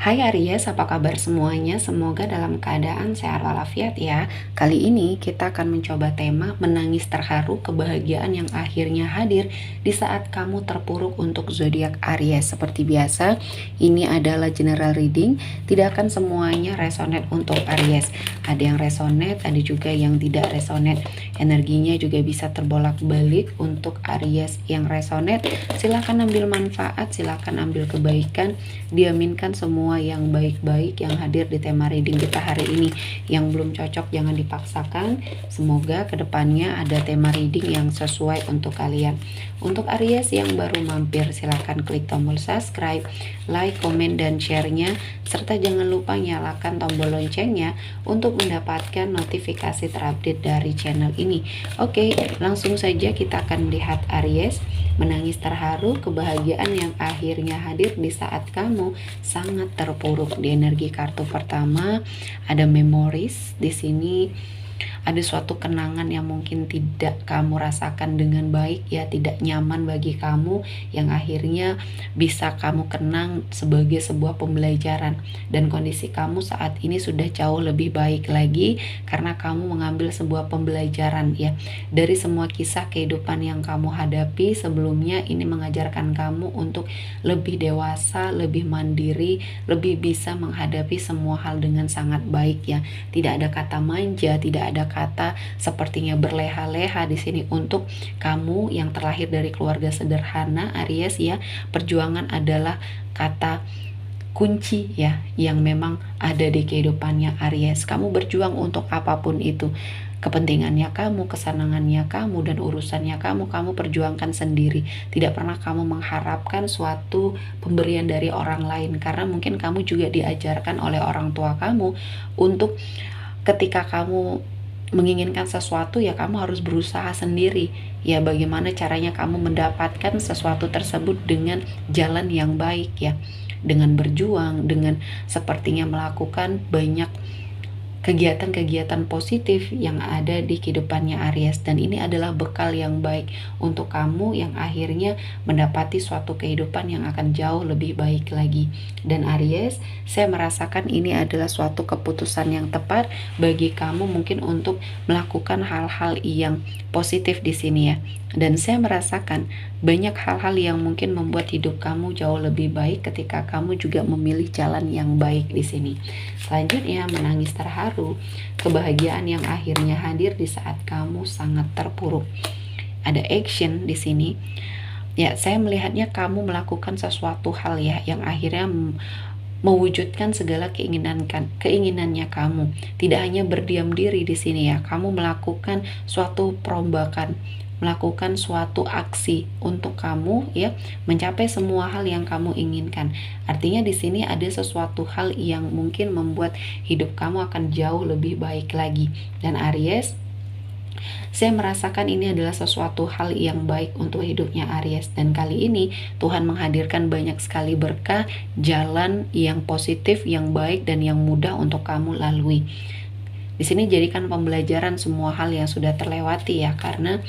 Hai Aries, apa kabar semuanya? Semoga dalam keadaan sehat walafiat ya. Kali ini kita akan mencoba tema menangis terharu kebahagiaan yang akhirnya hadir di saat kamu terpuruk untuk zodiak Aries. Seperti biasa, ini adalah general reading, tidak akan semuanya resonate untuk Aries. Ada yang resonate, ada juga yang tidak resonate. Energinya juga bisa terbolak-balik untuk Aries yang resonate. Silahkan ambil manfaat, silahkan ambil kebaikan, diaminkan semua yang baik-baik yang hadir di tema reading kita hari ini. Yang belum cocok jangan dipaksakan. Semoga kedepannya ada tema reading yang sesuai untuk kalian. Untuk Aries yang baru mampir, silahkan klik tombol subscribe, like, komen, dan share-nya, serta jangan lupa nyalakan tombol loncengnya untuk mendapatkan notifikasi terupdate dari channel ini. Oke, langsung saja kita akan melihat Aries menangis terharu kebahagiaan yang akhirnya hadir di saat kamu sangat terpuruk. Di energi kartu pertama ada memories. Di sini ada suatu kenangan yang mungkin tidak kamu rasakan dengan baik ya, tidak nyaman bagi kamu, yang akhirnya bisa kamu kenang sebagai sebuah pembelajaran, dan kondisi kamu saat ini sudah jauh lebih baik lagi karena kamu mengambil sebuah pembelajaran ya dari semua kisah kehidupan yang kamu hadapi sebelumnya. Ini mengajarkan kamu untuk lebih dewasa, lebih mandiri, lebih bisa menghadapi semua hal dengan sangat baik ya. Tidak ada kata manja, tidak ada kata sepertinya berleha-leha di sini untuk kamu yang terlahir dari keluarga sederhana Aries ya. Perjuangan adalah kata kunci ya yang memang ada di kehidupannya Aries. Kamu berjuang untuk apapun itu. Kepentingannya kamu, kesenangannya kamu, dan urusannya kamu perjuangkan sendiri. Tidak pernah kamu mengharapkan suatu pemberian dari orang lain, karena mungkin kamu juga diajarkan oleh orang tua kamu untuk ketika kamu menginginkan sesuatu ya kamu harus berusaha sendiri ya, bagaimana caranya kamu mendapatkan sesuatu tersebut dengan jalan yang baik ya, dengan berjuang, dengan sepertinya melakukan banyak kegiatan-kegiatan positif yang ada di kehidupannya Aries. Dan ini adalah bekal yang baik untuk kamu yang akhirnya mendapati suatu kehidupan yang akan jauh lebih baik lagi. Dan Aries, saya merasakan ini adalah suatu keputusan yang tepat bagi kamu mungkin untuk melakukan hal-hal yang positif di sini ya. Dan saya merasakan banyak hal-hal yang mungkin membuat hidup kamu jauh lebih baik ketika kamu juga memilih jalan yang baik di sini. Selanjutnya, menangis terharu kebahagiaan yang akhirnya hadir di saat kamu sangat terpuruk. Ada action di sini. Ya, saya melihatnya kamu melakukan sesuatu hal ya yang akhirnya mewujudkan segala keinginannya kamu. Tidak hanya berdiam diri di sini ya, kamu melakukan suatu perombakan, melakukan suatu aksi untuk kamu ya mencapai semua hal yang kamu inginkan. Artinya di sini ada sesuatu hal yang mungkin membuat hidup kamu akan jauh lebih baik lagi. Dan Aries, saya merasakan ini adalah sesuatu hal yang baik untuk hidupnya Aries, dan kali ini Tuhan menghadirkan banyak sekali berkah, jalan yang positif, yang baik, dan yang mudah untuk kamu lalui. Di sini jadikan pembelajaran semua hal yang sudah terlewati ya, karena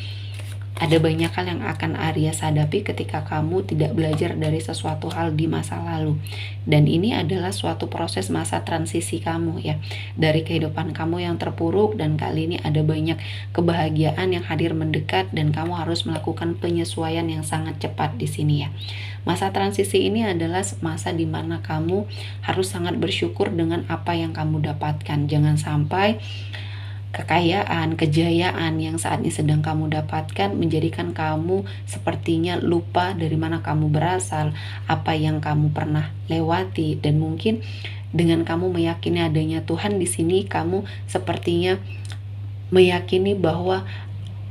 ada banyak hal yang akan Aries hadapi ketika kamu tidak belajar dari sesuatu hal di masa lalu. Dan ini adalah suatu proses masa transisi kamu ya, dari kehidupan kamu yang terpuruk, dan kali ini ada banyak kebahagiaan yang hadir mendekat dan kamu harus melakukan penyesuaian yang sangat cepat di sini ya. Masa transisi ini adalah masa di mana kamu harus sangat bersyukur dengan apa yang kamu dapatkan. Jangan sampai kekayaan, kejayaan yang saat ini sedang kamu dapatkan menjadikan kamu sepertinya lupa dari mana kamu berasal, apa yang kamu pernah lewati, dan mungkin dengan kamu meyakini adanya Tuhan di sini, kamu sepertinya meyakini bahwa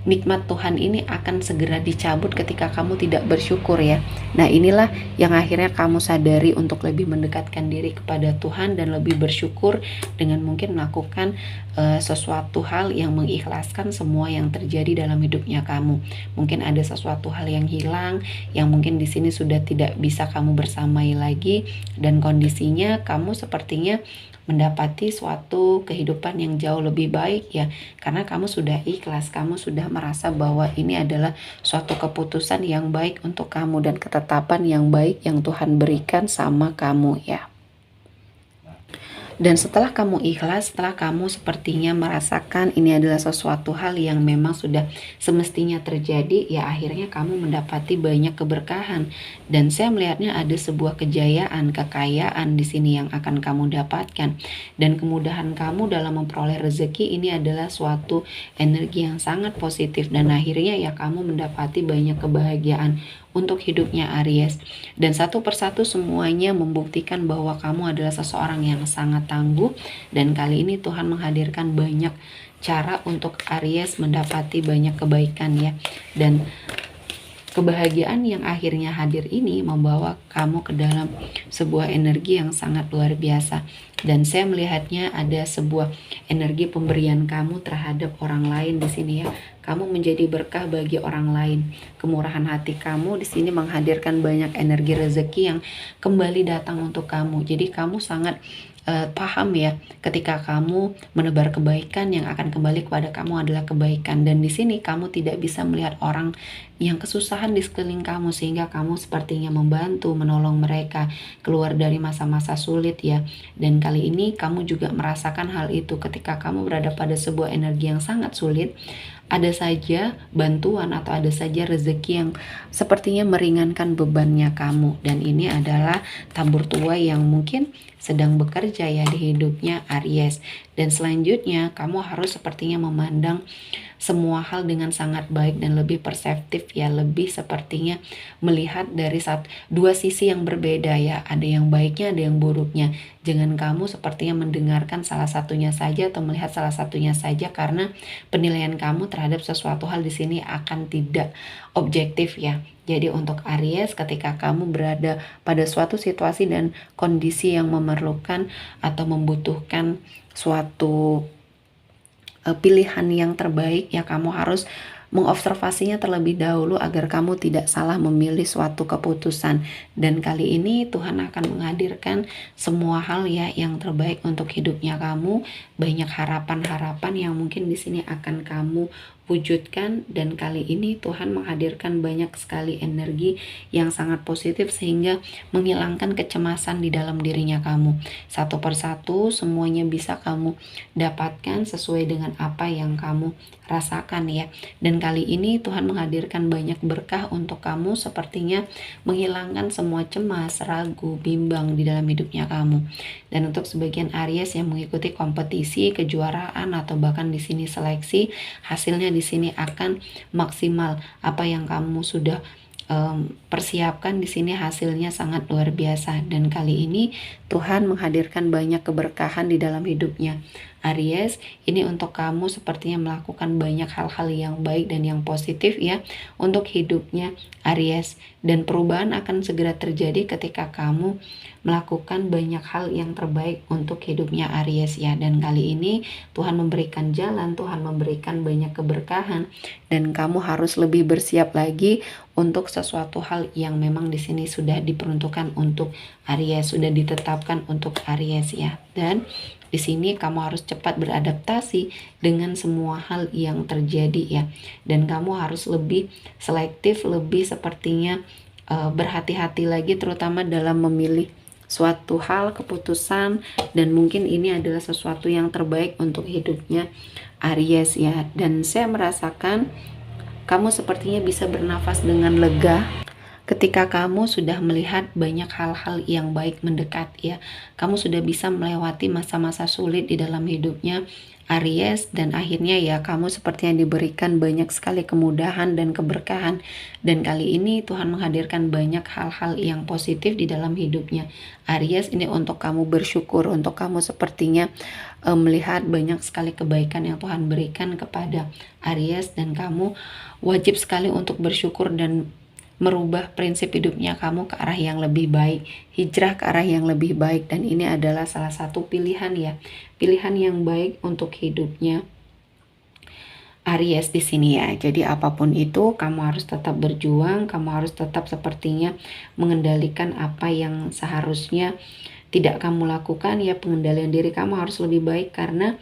nikmat Tuhan ini akan segera dicabut ketika kamu tidak bersyukur ya. Nah, inilah yang akhirnya kamu sadari untuk lebih mendekatkan diri kepada Tuhan dan lebih bersyukur dengan mungkin melakukan sesuatu hal yang mengikhlaskan semua yang terjadi dalam hidupnya kamu. Mungkin ada sesuatu hal yang hilang yang mungkin di sini sudah tidak bisa kamu bersamai lagi, dan kondisinya kamu sepertinya mendapati suatu kehidupan yang jauh lebih baik ya, karena kamu sudah ikhlas, kamu sudah merasa bahwa ini adalah suatu keputusan yang baik untuk kamu dan ketetapan yang baik yang Tuhan berikan sama kamu ya. Dan setelah kamu ikhlas, setelah kamu sepertinya merasakan ini adalah sesuatu hal yang memang sudah semestinya terjadi, ya akhirnya kamu mendapati banyak keberkahan. Dan saya melihatnya ada sebuah kejayaan, kekayaan di sini yang akan kamu dapatkan. Dan kemudahan kamu dalam memperoleh rezeki ini adalah suatu energi yang sangat positif. Dan akhirnya ya kamu mendapati banyak kebahagiaan untuk hidupnya Aries. Dan satu persatu semuanya membuktikan bahwa kamu adalah seseorang yang sangat tangguh, dan kali ini Tuhan menghadirkan banyak cara untuk Aries mendapati banyak kebaikan ya. Dan kebahagiaan yang akhirnya hadir ini membawa kamu ke dalam sebuah energi yang sangat luar biasa. Dan saya melihatnya ada sebuah energi pemberian kamu terhadap orang lain di sini ya. Kamu menjadi berkah bagi orang lain. Kemurahan hati kamu di sini menghadirkan banyak energi rezeki yang kembali datang untuk kamu. Jadi kamu sangat paham ya, ketika kamu menebar kebaikan, yang akan kembali kepada kamu adalah kebaikan. Dan di sini kamu tidak bisa melihat orang yang kesusahan di sekeliling kamu, sehingga kamu sepertinya membantu, menolong mereka keluar dari masa-masa sulit ya. Dan kali ini kamu juga merasakan hal itu ketika kamu berada pada sebuah energi yang sangat sulit. Ada saja bantuan atau ada saja rezeki yang sepertinya meringankan bebannya kamu. Dan ini adalah tabur tuai yang mungkin sedang bekerja ya di hidupnya Aries. Dan selanjutnya kamu harus sepertinya memandang semua hal dengan sangat baik dan lebih perseptif ya, lebih sepertinya melihat dari dua sisi yang berbeda ya, ada yang baiknya, ada yang buruknya. Jangan kamu sepertinya mendengarkan salah satunya saja atau melihat salah satunya saja, karena penilaian kamu terhadap sesuatu hal di sini akan tidak objektif ya. Jadi untuk Aries, ketika kamu berada pada suatu situasi dan kondisi yang memerlukan atau membutuhkan suatu pilihan yang terbaik ya, kamu harus mengobservasinya terlebih dahulu agar kamu tidak salah memilih suatu keputusan. Dan kali ini Tuhan akan menghadirkan semua hal ya yang terbaik untuk hidupnya kamu. Banyak harapan-harapan yang mungkin di sini akan kamu wujudkan, dan kali ini Tuhan menghadirkan banyak sekali energi yang sangat positif sehingga menghilangkan kecemasan di dalam dirinya kamu. Satu persatu semuanya bisa kamu dapatkan sesuai dengan apa yang kamu rasakan ya. Dan kali ini Tuhan menghadirkan banyak berkah untuk kamu, sepertinya menghilangkan semua cemas, ragu, bimbang di dalam hidupnya kamu. Dan untuk sebagian Aries yang mengikuti kompetisi, kejuaraan atau bahkan di sini seleksi, hasilnya di sini akan maksimal. Apa yang kamu sudah persiapkan di sini hasilnya sangat luar biasa. Dan kali ini Tuhan menghadirkan banyak keberkahan di dalam hidupnya Aries. Ini untuk kamu sepertinya melakukan banyak hal-hal yang baik dan yang positif ya untuk hidupnya Aries. Dan perubahan akan segera terjadi ketika kamu melakukan banyak hal yang terbaik untuk hidupnya Aries ya. Dan kali ini Tuhan memberikan jalan, Tuhan memberikan banyak keberkahan, dan kamu harus lebih bersiap lagi untuk sesuatu hal yang memang di sini sudah diperuntukkan untuk Aries, sudah ditetapkan untuk Aries ya. Dan di sini kamu harus cepat beradaptasi dengan semua hal yang terjadi ya. Dan kamu harus lebih selektif, lebih sepertinya berhati-hati lagi, terutama dalam memilih suatu hal, keputusan, dan mungkin ini adalah sesuatu yang terbaik untuk hidupnya Aries ya. Dan saya merasakan kamu sepertinya bisa bernafas dengan lega ketika kamu sudah melihat banyak hal-hal yang baik mendekat ya. Kamu sudah bisa melewati masa-masa sulit di dalam hidupnya Aries, dan akhirnya ya kamu sepertinya diberikan banyak sekali kemudahan dan keberkahan. Dan kali ini Tuhan menghadirkan banyak hal-hal yang positif di dalam hidupnya Aries. Ini untuk kamu bersyukur, untuk kamu sepertinya melihat banyak sekali kebaikan yang Tuhan berikan kepada Aries, dan kamu wajib sekali untuk bersyukur dan merubah prinsip hidupnya kamu ke arah yang lebih baik, hijrah ke arah yang lebih baik. Dan ini adalah salah satu pilihan ya, pilihan yang baik untuk hidupnya Aries di sini ya. Jadi apapun itu kamu harus tetap berjuang, kamu harus tetap sepertinya mengendalikan apa yang seharusnya tidak kamu lakukan ya. Pengendalian diri kamu harus lebih baik, karena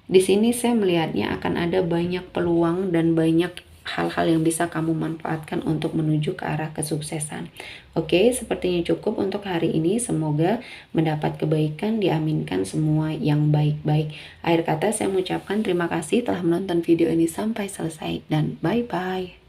di sini saya melihatnya akan ada banyak peluang dan banyak hal-hal yang bisa kamu manfaatkan untuk menuju ke arah kesuksesan. Oke, sepertinya cukup untuk hari ini. Semoga mendapat kebaikan, diaminkan semua yang baik-baik. Akhir kata saya mengucapkan terima kasih telah menonton video ini sampai selesai dan bye-bye.